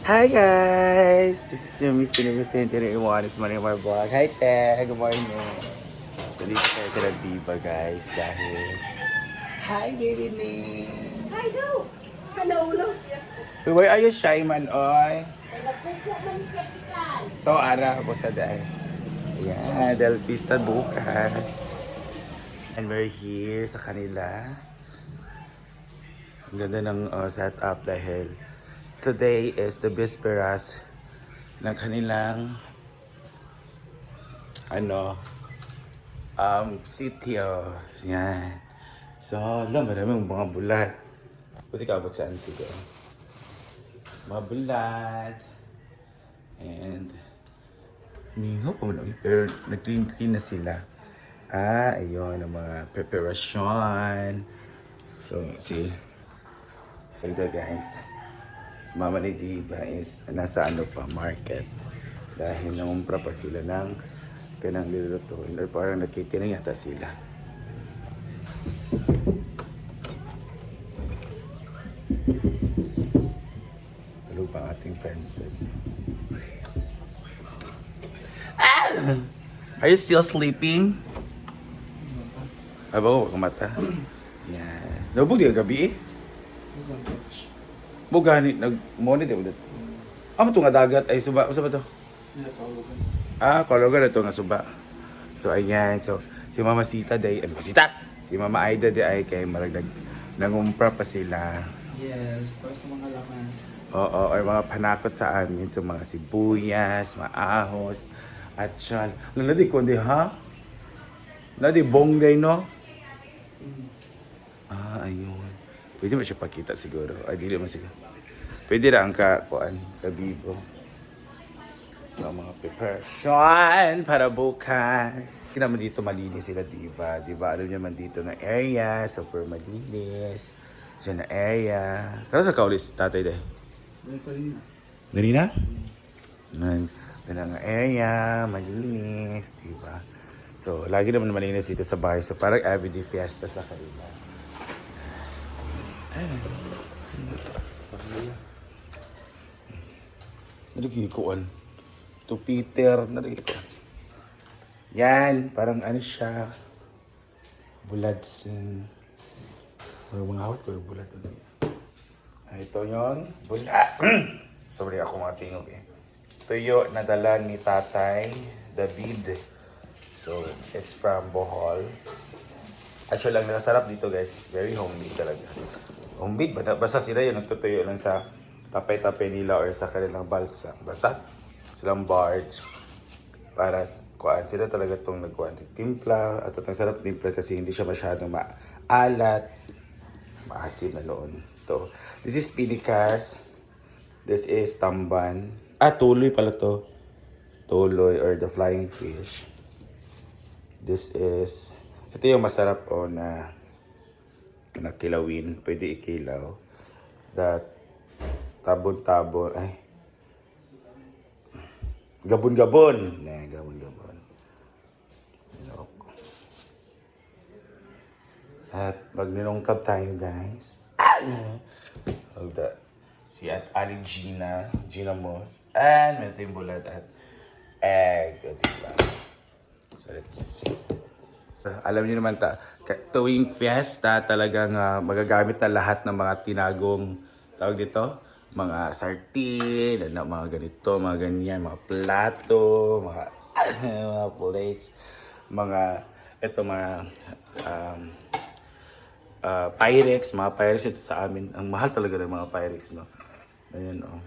Hi guys! This is your Mr. Universe and everyone is money more vlog. Hi Te! Good morning! So dito tayo kila Diva guys dahil... Hi baby ni! Hi, do. Hello, Los. Uy, ayos shy man oy! Ay, nagpupo man siya pisan. To ara ko sa dahil. Ayan, Del Pista bukas. And we're here sa kanila. Ang ganda ng setup dahil today is the Bisperas ng kanilang sitio. Yan. So, alam, maraming mga bulat. Pwede ka abot sa Antigua. Mga bulat. And, mingo pa mo. Pero nag-clean na sila. Ayun, ang mga preparasyon. So, see. Ito guys. Mama ni Diva is nasa market. Dahil nangumpra pa sila ng kanang lulutuin. Or parang nakikinig yata sila. Tulog pa ang ating princess. Are you still sleeping? Aba, wag mata. Yan. Nabog di gabi eh. Mo gani nag-monit ulit. Amo to nga dagat ay suba, usa ba to? Kalogan na to nga suba. So ayan, so si Mama Sita day, si Mama Aida day ay kay marag nangumpra pa sila. Yes, para sa mga lamas. Oo, or mga panakot sa amin, so mga sibuyas, mga ahos, at yan. Nadi ko di ha? Nadi bonggay no? Ayun. Pwede mo siya pakita siguro. Ay, dili mo siguro. Pwede na ang kabibo. So, mga preparation para bukas. Hindi naman dito malinis sila, Diva. Diba? Alam niyo man dito na area. Super malinis. Diyan na area. Kaya sa kaulis, tatay day? Dali na? Ganang area, malinis, diba? So, lagi naman malinis dito sa bahay. So, parang everyday fiesta sa kanila. Narigikuan. To Peter, narigikuan. Yan, parang ano siya. Buladsin. Mga hawat ko yung bulad. Ito yun. Bulad. Sorry, ako mga tingog eh. Tuyo na dala ni Tatay David. So, it's from Bohol. Actually, lang nakasarap dito guys is very homemade talaga. Homemade ba? Basta sila yun nagtutuyo lang sa tapay-tapay nila or sa kanilang balsa. Basta silang barge para kuhaan sila talaga itong nagkuhaan. Timpla at ang sarap timpla kasi hindi siya masyadong maalat. Maasim na noon. To. This is pinikas. This is tamban. Tuloy pala to. Tuloy or the flying fish. This is, ito yung masarap na kilawin. Pwede ikilaw. That tabon-tabon. Gabon-gabon. Gabon-gabon. At pag ninungkab tayo guys. Hold that. Si at Aling Gina Moss. And meron tayong bulad at egg. O diba? So let's see. Alam niyo naman tuwing fiesta talagang magagamit na lahat ng mga tinagong tawag dito, mga sardine, mga ganito, mga ganyan, mga plato, mga mga plates, mga Pyrex ito sa amin. Ang mahal talaga ng mga Pyrex, no? Ayun, oh.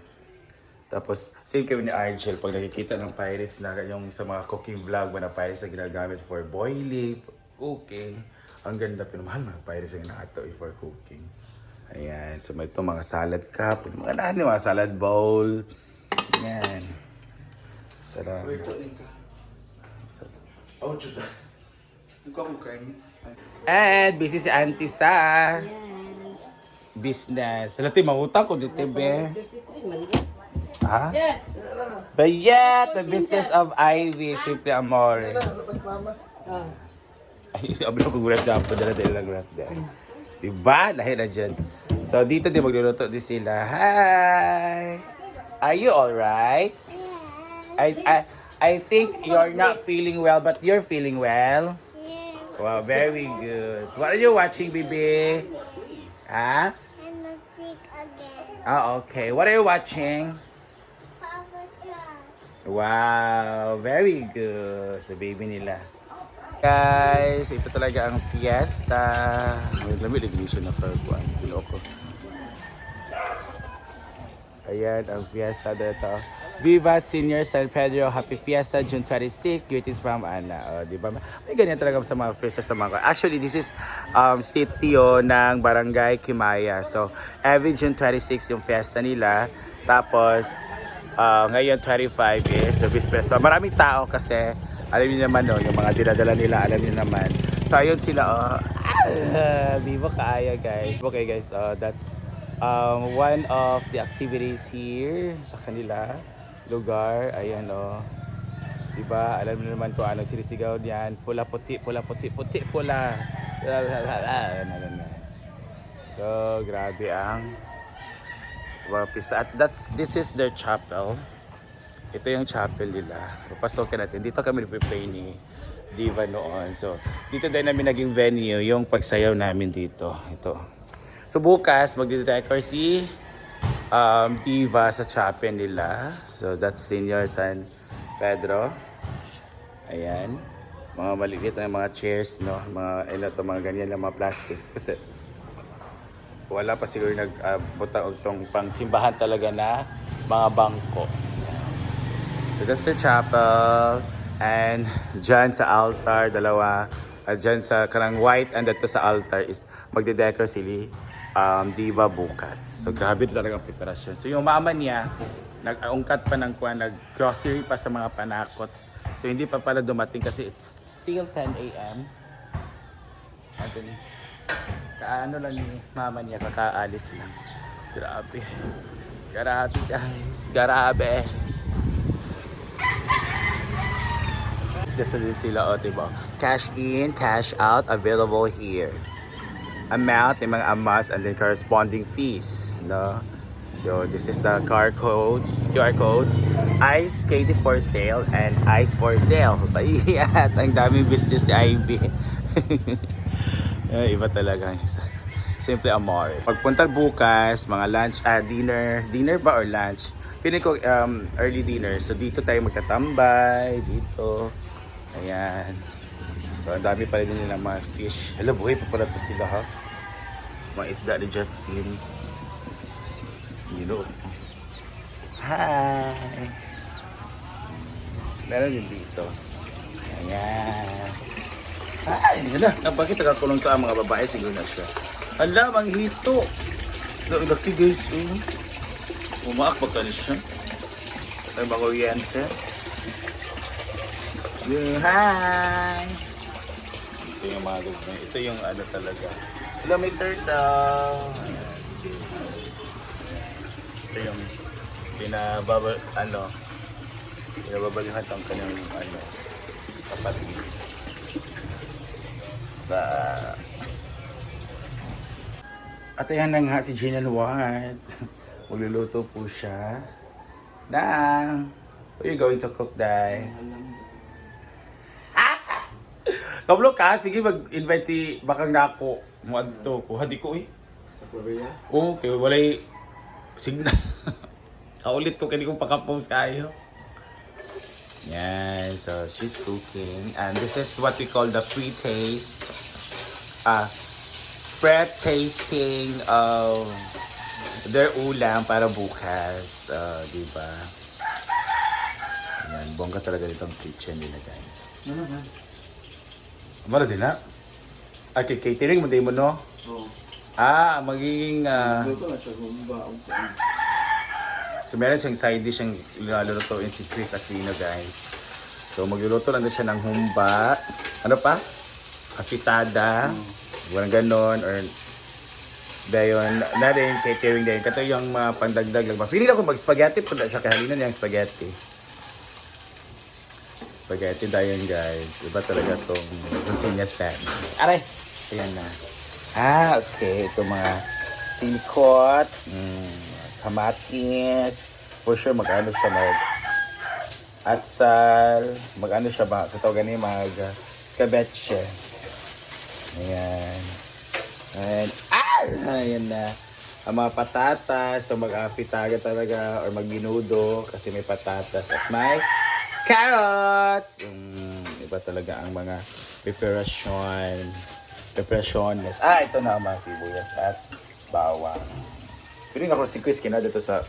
Tapos, same kami ni Argel, pag nakikita ng Pyrex na yung sa mga cooking vlog na Pyrex na ginagamit for boiling, for cooking. Ang ganda, pero mahal mga Pyrex ang naato for cooking. Ayan, so may ito mga salad cup, mga salad bowl. Ayan. Sarap. Wait, tuloy ka. Oh, chuta. Ito ko kain. And busy si Auntie sa business. Sila tayo mangutang ko dito, be. Ha? Yes. Bayat, the business of Ivy, Simple Amore. Ay, ablo ko grab dapat dala lang grab dahil. Diba? Lahir na dyan. So, dito din magluluto din sila. Hi! Are you alright? I think you're not feeling well, but you're feeling well. Wow, very good. What are you watching, baby? Huh? I'm not sick again. Oh, okay. What are you watching? Papa John. Wow, very good. Sa baby nila. Guys, ito talaga ang fiesta. May lamig ignition na Ferguan. Piloko. Ayan ang fiesta dito. Viva Senior San Pedro, Happy Fiesta, June 26. Greetings from Ana. Di ba? May ganyan talaga sa mga fiesta sa mga. Actually, this is sitio ng Barangay Kimaya. So, every June 26 yung fiesta nila. Tapos, ngayon 25 is the Vispeso. Maraming tao kasi, alam niyo naman no, yung mga dinadala nila, alam niyo naman. So, ayun sila. Viva Kaaya, guys. Okay, guys. That's one of the activities here sa kanila lugar. Ayan diba? Alam niyo naman kung anong sinisigaw niyan. Pula puti, pula puti, puti pula. So, grabe ang wapisa. At this is their chapel. Ito yung chapel nila. Papasokin natin. Dito kami nagpe-play ni Diva noon. So, dito din namin naging venue yung pagsayaw namin dito. Ito. So, bukas magdi-decor si Diva sa chapel nila. So, that's Senior San Pedro. Ayan. Mga maliit na mga chairs, no? Mga ganyan lang, mga plastics. Kasi, wala pa siguro nagbutang itong pang simbahan talaga na mga bangko. So that's the chapel. And dyan sa altar, dalawa. Dyan sa karang white and dito sa altar is magde-decor si Diva bukas. So grabe talaga ang preparasyon. So yung mama niya, nag-ungkat pa ng nag-grocery pa sa mga panakot. So hindi pa pala dumating kasi it's still 10 a.m. And then, kaano lang ni mama niya, kakaalis lang. Grabe. Grabe guys. Grabe. This din sila, diba? Cash in, cash out, available here. Amount, yung mga amas, and then corresponding fees. No? So, this is the QR codes. Ice candy for sale and ice for sale. Bayat, ang daming business ni Ivy. Iba talaga. Simple amore. Pagpunta bukas, mga lunch, dinner ba or lunch? Feeling ko early dinner. So dito tayo magtatambay, dito. Ayan. So ang dami pa rin nila mga fish. Hello, buhay pa pala ito sila ha. Mga isda ni Justin. You know. Hi! Meron din dito. Ayan. Ay, hala. Bakit nakakulong sa mga babae? Siguro na siya. Hala, manghito. Laki guys. Umaak pa ka siya. Ay, mga oriente. Hi! Ito yung mga ganyan. Ito yung ano talaga. Hala, may turtle. Ayan. Ito yung pinababalihan sa kanyang kapatid. At ayan na nga si Gina Watts. Magluluto po siya. Dang! What are you going to cook, Day? Kablo ka? Sige, mag-invite si Bakang Nako. Muadto ko. Hadi ko Sa Korea? Oo, kaya walay signal. Kaulit ko kaya di kong pakapost kayo. Yan, so she's cooking. And this is what we call the pre-taste. Pre-tasting of their ulam para bukas. Diba? Yan, bongga talaga itong kitchen nila, guys. Ano naman? Mara din na? Okay, catering mo din mo, no? Oo. Magiging... Ito na siya humba. So meron siyang side dish siyang lulutuin si Chris Aquino, guys. So magluluto lang din siya ng humba. Ano pa? Kapitada. Walang ganon. Or dayon na rin catering din. Kato yung mga pandagdag lang. Feeling ako mag-spaghetti. Pula siya kahalinan yung spaghetti. Spaghetti dayon, guys. Iba talaga itong continuous family. Aray! Ayan na. Okay. Ito mga silikot. Kamatis. For sure, mag-ano siya, atsal, mag-ano siya ba? Sa tawag ni mag-scabetche. Ayan. And, ayan na. Ang mga patatas, so mag-apitaga talaga, or mag-ginudo, kasi may patatas at may carrots! Iba talaga ang mga preparations. Ito na ang mga sibuyas at bawang. Piling ako si Chris kinada dito sa